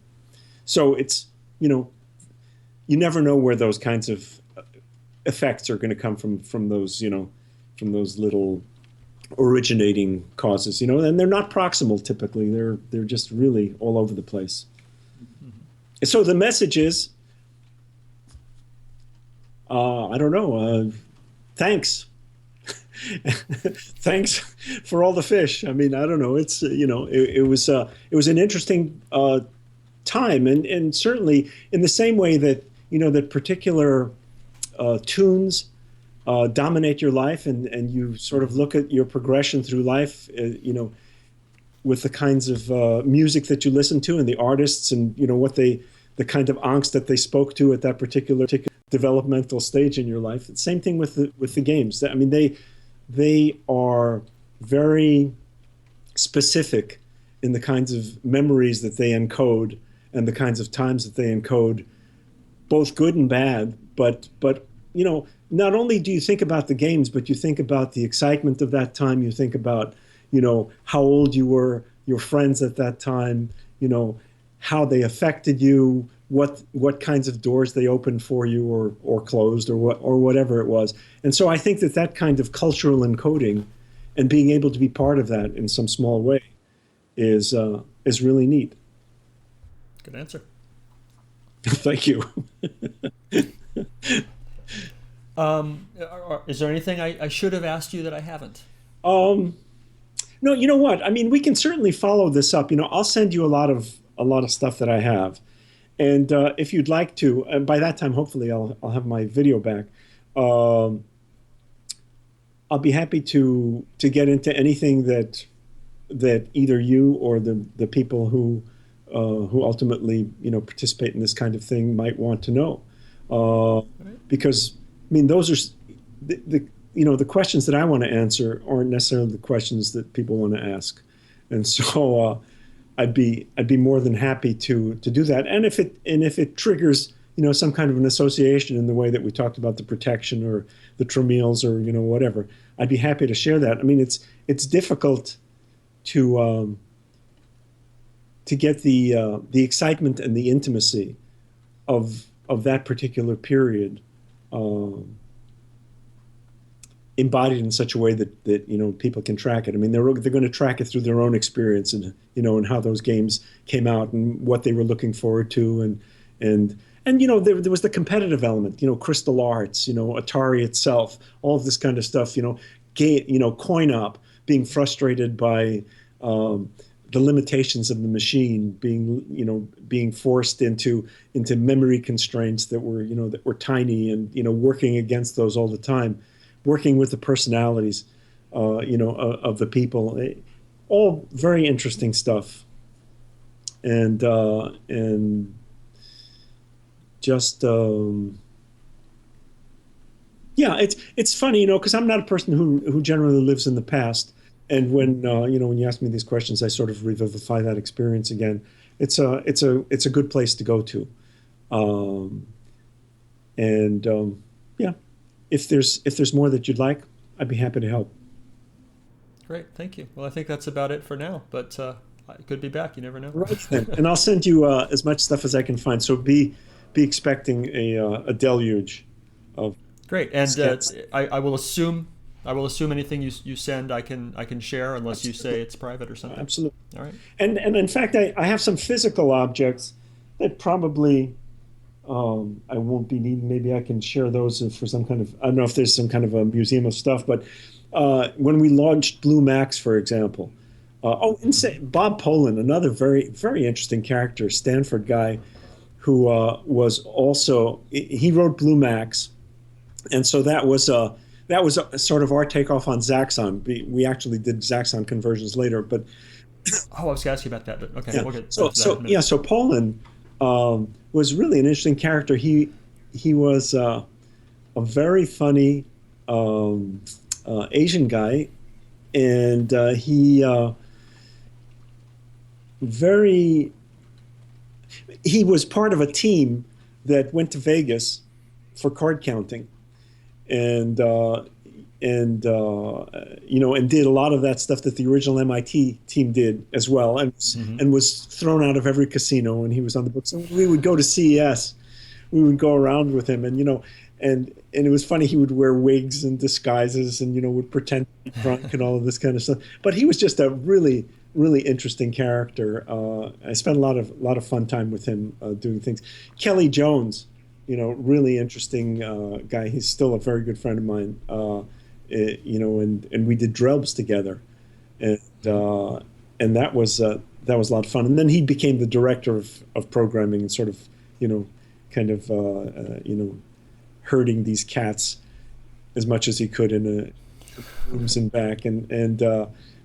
So it's you never know where those kinds of effects are going to come from those from those little originating causes, and they're not proximal typically. They're just really all over the place. So the message is, I don't know. Thanks. Thanks for all the fish. I mean, I don't know. It's it was an interesting time, and certainly in the same way that that particular tunes dominate your life, and you sort of look at your progression through life, with the kinds of music that you listen to and the artists, and the kind of angst that they spoke to at that particular developmental stage in your life. The same thing with the games. I mean, they are very specific in the kinds of memories that they encode and the kinds of times that they encode, both good and bad. But not only do you think about the games, but you think about the excitement of that time. You think about how old you were, your friends at that time, how they affected you, what kinds of doors they opened for you or closed, or whatever it was. And so I think that kind of cultural encoding and being able to be part of that in some small way is really neat. Good answer. Thank you. Is there anything I should have asked you that I haven't? No, you know what? I mean, we can certainly follow this up. I'll send you a lot of stuff that I have, and if you'd like to, and by that time, hopefully, I'll have my video back. I'll be happy to get into anything that either you or the people who ultimately participate in this kind of thing might want to know, because I mean, those are the questions that I want to answer aren't necessarily the questions that people want to ask, and so I'd be more than happy to do that. And if it triggers some kind of an association in the way that we talked about the protection or the tramiels or whatever, I'd be happy to share that. I mean, it's difficult to get the excitement and the intimacy of that particular period embodied in such a way that people can track it. I mean, they're going to track it through their own experience and and how those games came out and what they were looking forward to, and there was the competitive element, Crystal Arts, Atari itself, all of this kind of stuff, coin op, being frustrated by the limitations of the machine, being forced into memory constraints that were tiny, and working against those all the time, working with the personalities of the people, all very interesting stuff, and just it's funny, because I'm not a person who generally lives in the past. And when when you ask me these questions, I sort of revivify that experience again. It's a good place to go to, if there's more that you'd like, I'd be happy to help. Great, thank you. Well, I think that's about it for now, but I could be back. You never know. Right then, and I'll send you as much stuff as I can find. So be expecting a deluge of. Great, and I will assume anything you send I can share, unless you say it's private or something. Absolutely. All right. And in fact, I have some physical objects that probably I won't be needing. Maybe I can share those for some kind of, I don't know if there's some kind of a museum of stuff, but when we launched Blue Max, for example, Bob Poland, another very, very interesting character, Stanford guy, who was also, he wrote Blue Max, and so that was sort of our takeoff on Zaxxon. We actually did Zaxxon conversions later, but I was going to ask you about that, but okay. Yeah. We'll get So Poland was really an interesting character. He was a very funny Asian guy, and he was part of a team that went to Vegas for card counting, and did a lot of that stuff that the original MIT team did as well, and was thrown out of every casino, and he was on the books. So we would go to CES, we would go around with him, and and it was funny. He would wear wigs and disguises, and would pretend to be drunk and all of this kind of stuff. But he was just a really, really interesting character. I spent a lot of fun time with him doing things. Kelly Jones, really interesting guy. He's still a very good friend of mine. And we did Drebs together, and that was a lot of fun. And then he became the director of programming, and sort of, kind of herding these cats as much as he could in a rooms and back,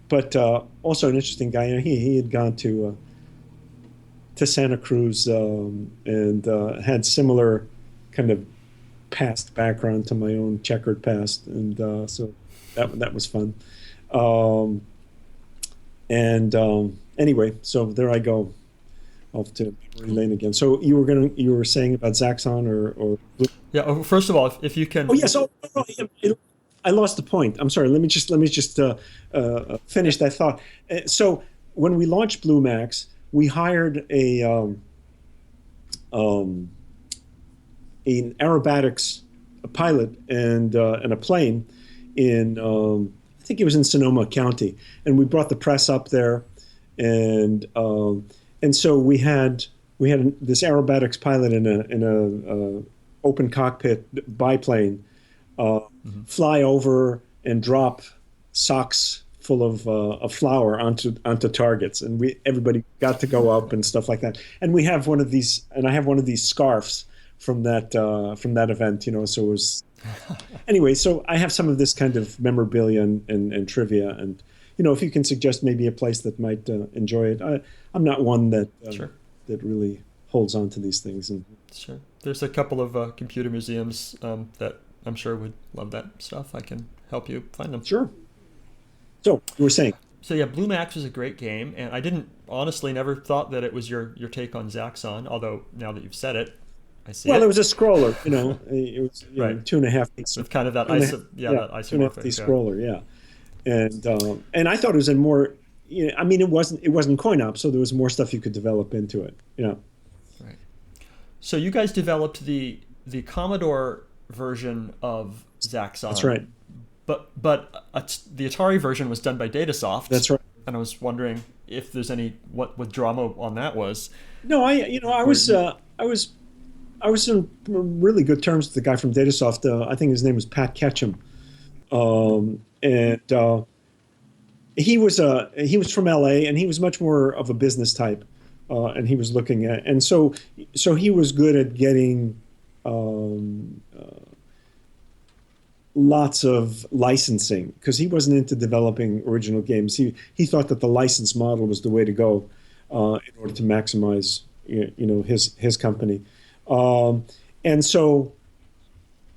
but also an interesting guy. He had gone to Santa Cruz and had similar kind of past background to my own checkered past, and so that was fun. Anyway, so there I go off to memory lane again. So you were saying about Zaxxon or Yeah. First of all, if you can. oh yes. I lost the point. I'm sorry. Let me just finish that thought. So when we launched BlueMax, we hired an aerobatics pilot and a plane in I think it was in Sonoma County, and we brought the press up there, and so we had this aerobatics pilot in a open cockpit biplane fly over and drop socks full of flour onto targets, and everybody got to go up and stuff like that. And we have one of these, and I have one of these scarves from that event, So it was anyway. So I have some of this kind of memorabilia and trivia, and if you can suggest maybe a place that might enjoy it. I'm not one that Sure. that really holds on to these things. And Sure. There's a couple of computer museums that I'm sure would love that stuff. I can help you find them. sure. So you were saying. So yeah, BlueMax was a great game, and I didn't honestly never thought that it was your take on Zaxxon. Although now that you've said it, I see. Well, it was a scroller. It was Right. 2.5D. with kind of that that that 2.5D isomorphic. scroller, yeah. And I thought it was a more. I mean, it wasn't coin-op, so there was more stuff you could develop into it. Yeah. Right. So you guys developed the Commodore version of Zaxxon. That's right. But the Atari version was done by Datasoft. That's right. And I was wondering if there's what drama on that was. No, I was in really good terms with the guy from Datasoft. I think his name was Pat Ketchum, and he was from LA, and he was much more of a business type, and he was looking at, and so he was good at getting lots of licensing, because he wasn't into developing original games. He thought that the license model was the way to go in order to maximize his company. And so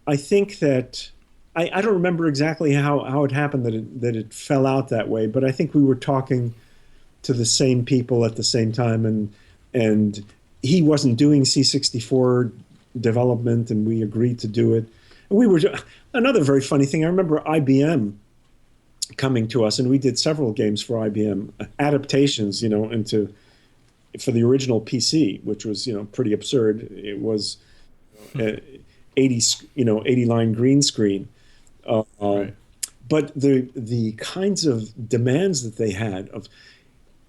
I think that I don't remember exactly how it happened that it fell out that way, but I think we were talking to the same people at the same time, and he wasn't doing C64 development, and we agreed to do it. And we were another very funny thing. I remember IBM coming to us, and we did several games for IBM, adaptations, for the original PC, which was pretty absurd. It was 80 line green screen, Right. but the kinds of demands that they had of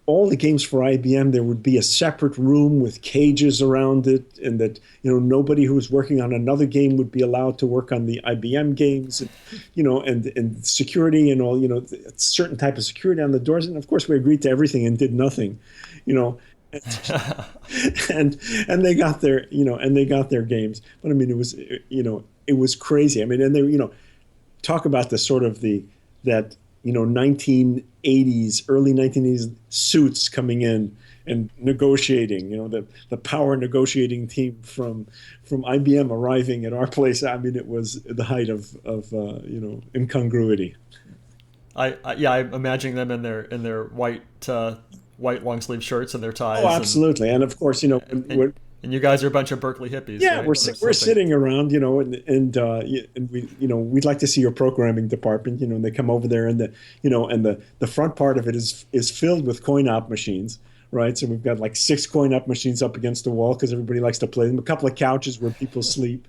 all the games for IBM, there would be a separate room with cages around it, and that nobody who was working on another game would be allowed to work on the IBM games, and security and all, a certain type of security on the doors. And of course, we agreed to everything and did nothing, and they got their games. But I mean, it was crazy. I mean, and they talk about the sort of that 1980s, early 1980s suits coming in and negotiating, the power negotiating team from IBM arriving at our place. I mean, it was the height of incongruity. I'm imagining them in their white long sleeve shirts and their ties. Oh, absolutely. And of course, and you guys are a bunch of Berkeley hippies. Yeah, right? we're sitting around, and we, we'd like to see your programming department, and they come over there, and the front part of it is filled with coin-op machines, right? So we've got like 6 coin-op machines up against the wall because everybody likes to play them. A couple of couches where people sleep,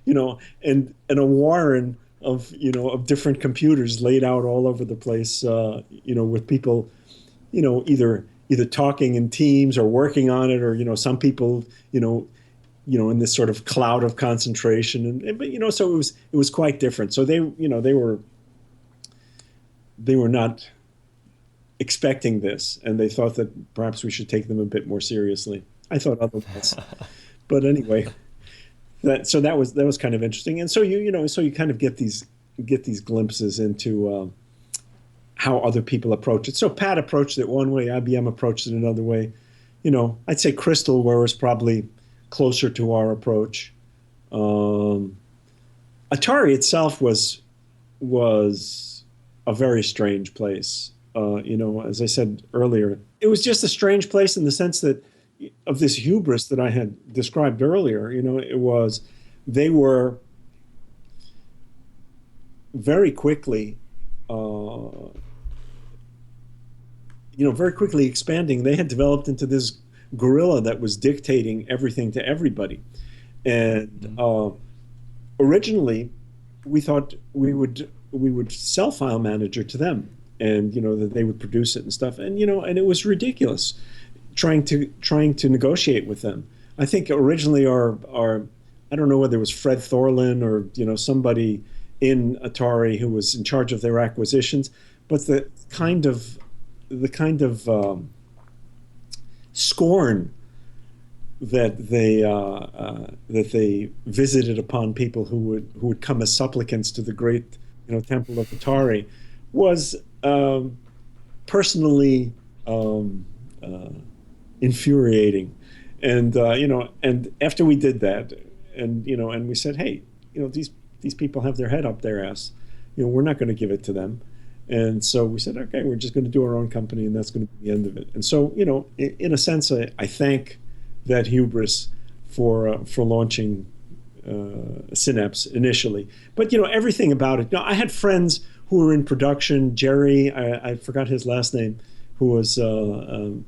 and a warren of different computers laid out all over the place, with people, either talking in teams or working on it, or some people in this sort of cloud of concentration, but so it was quite different. So they were not expecting this, and they thought that perhaps we should take them a bit more seriously. I thought otherwise, but anyway, that was kind of interesting. And so you kind of get these glimpses into how other people approach it. So Pat approached it one way, IBM approached it another way. I'd say Crystalware was probably closer to our approach. Atari itself was a very strange place. As I said earlier, it was just a strange place in the sense that of this hubris that I had described earlier. They were very quickly, very quickly expanding. They had developed into this gorilla that was dictating everything to everybody. And originally, we thought we would sell File Manager to them, and that they would produce it and stuff. And and it was ridiculous trying to negotiate with them. I think originally our I don't know whether it was Fred Thorlin or somebody in Atari who was in charge of their acquisitions, but the kind of scorn that they visited upon people who would come as supplicants to the great temple of Atari was personally infuriating. And and after we did that, and we said, hey, these people have their head up their ass, we're not going to give it to them. And so we said, okay, we're just going to do our own company, and that's going to be the end of it. And so in a sense, I thank that hubris for launching Synapse initially. But everything about it. I had friends who were in production. Jerry, I forgot his last name, who was the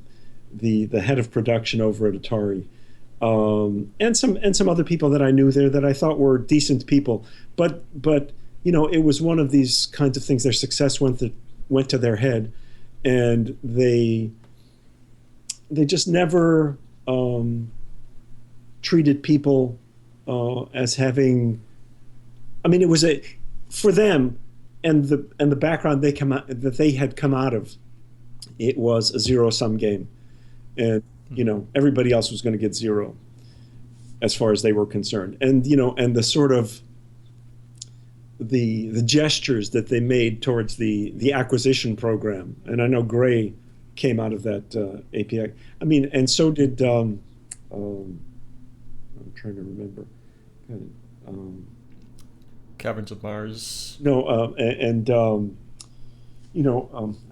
head of production over at Atari, and some other people that I knew there that I thought were decent people. But it was one of these kinds of things. Their success went to their head, and they just never treated people as having. I mean, it was for them, and the background that they had come out of. It was a zero-sum game, and everybody else was going to get zero, as far as they were concerned. And and the sort of the gestures that they made towards the acquisition program, and I know Gray came out of that API. I mean, and so did I'm trying to remember. Caverns of Mars. No,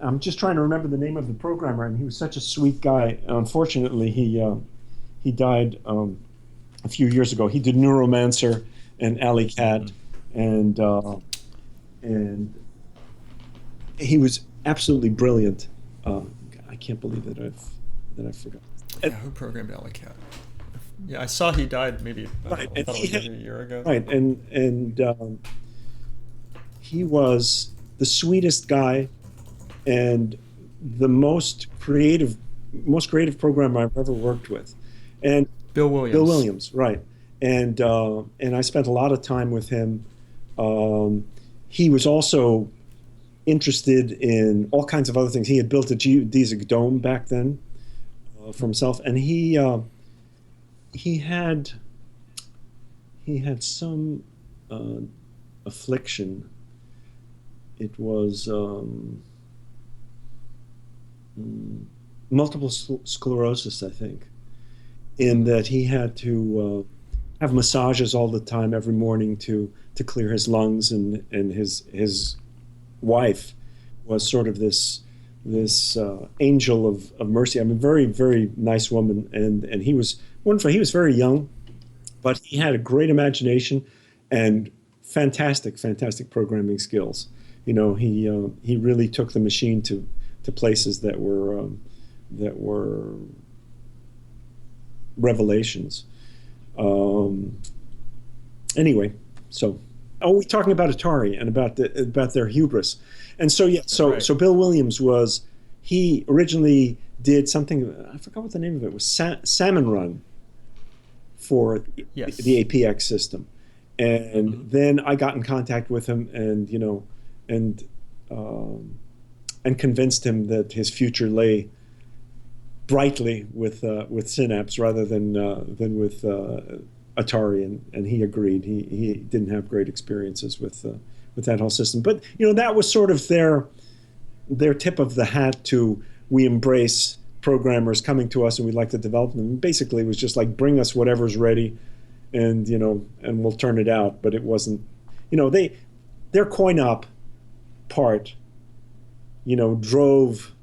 I'm just trying to remember the name of the programmer, and he was such a sweet guy. Unfortunately, he died a few years ago. He did Neuromancer and Alley Cat, and he was absolutely brilliant. I can't believe that I forgot. Yeah, who programmed Alley Cat? Yeah, I saw he died maybe right, I thought it was maybe a year ago. Right, and he was the sweetest guy and the most creative programmer I've ever worked with. And Bill Williams. Bill Williams, right. And I spent a lot of time with him. He was also interested in all kinds of other things. He had built a geodesic dome back then for himself, and he had some affliction. It was multiple sclerosis, I think, in that he had to have massages all the time every morning to clear his lungs, and his wife was sort of this angel of mercy. I mean, very, very nice woman, and he was wonderful. He was very young, but he had a great imagination and fantastic programming skills. He really took the machine to places that were revelations. Anyway, so we're talking about Atari and about their hubris, and so yeah, so Bill Williams he originally did something, I forgot what the name of it was, Salmon Run for the APX system, and then I got in contact with him, and convinced him that his future lay brightly with Synapse rather than with Atari, and he agreed. He didn't have great experiences with that whole system. But that was sort of their tip of the hat to, we embrace programmers coming to us and we'd like to develop them. And basically, it was just like, bring us whatever's ready, and and we'll turn it out. But it wasn't, their coin-op part, drove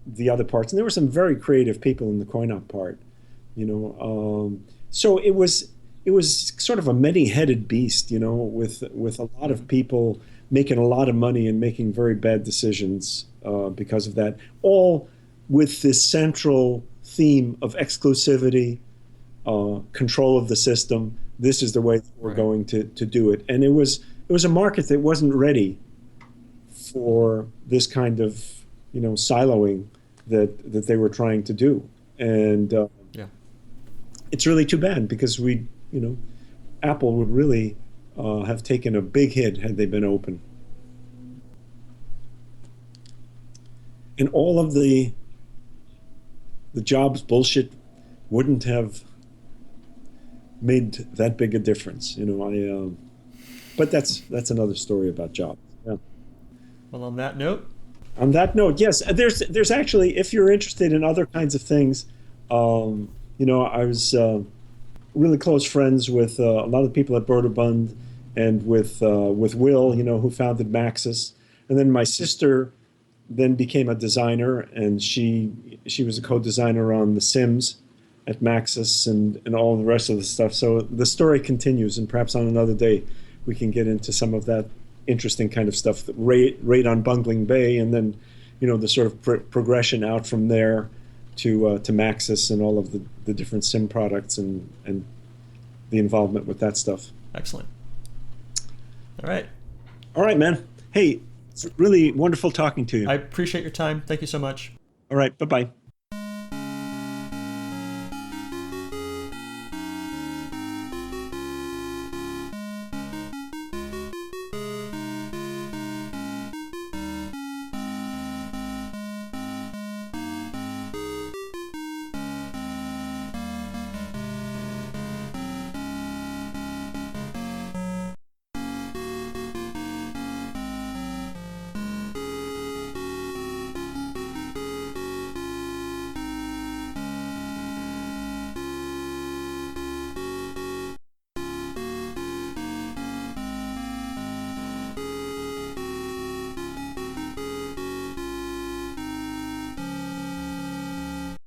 the other parts, and there were some very creative people in the coin-op part, so it was sort of a many-headed beast, with a lot of people making a lot of money and making very bad decisions because of that, all with this central theme of exclusivity, control of the system. This is the way that we're going to do it. And it was a market that wasn't ready for this kind of siloing that they were trying to do. And it's really too bad, because Apple would really have taken a big hit had they been open. And all of the Jobs bullshit wouldn't have made that big a difference, but that's another story about Jobs. Yeah. Well, on that note, yes, there's actually, if you're interested in other kinds of things, I was really close friends with a lot of the people at Broderbund, and with Will, who founded Maxis, and then my sister then became a designer, and she was a co-designer on The Sims at Maxis and all the rest of the stuff. So the story continues, and perhaps on another day we can get into some of that interesting kind of stuff, that rate on Bungling Bay, and then the sort of progression out from there to Maxis and all of the different Sim products and the involvement with that stuff. Excellent. All right, man. Hey, it's really wonderful talking to you. I appreciate your time. Thank you so much. All right, bye-bye.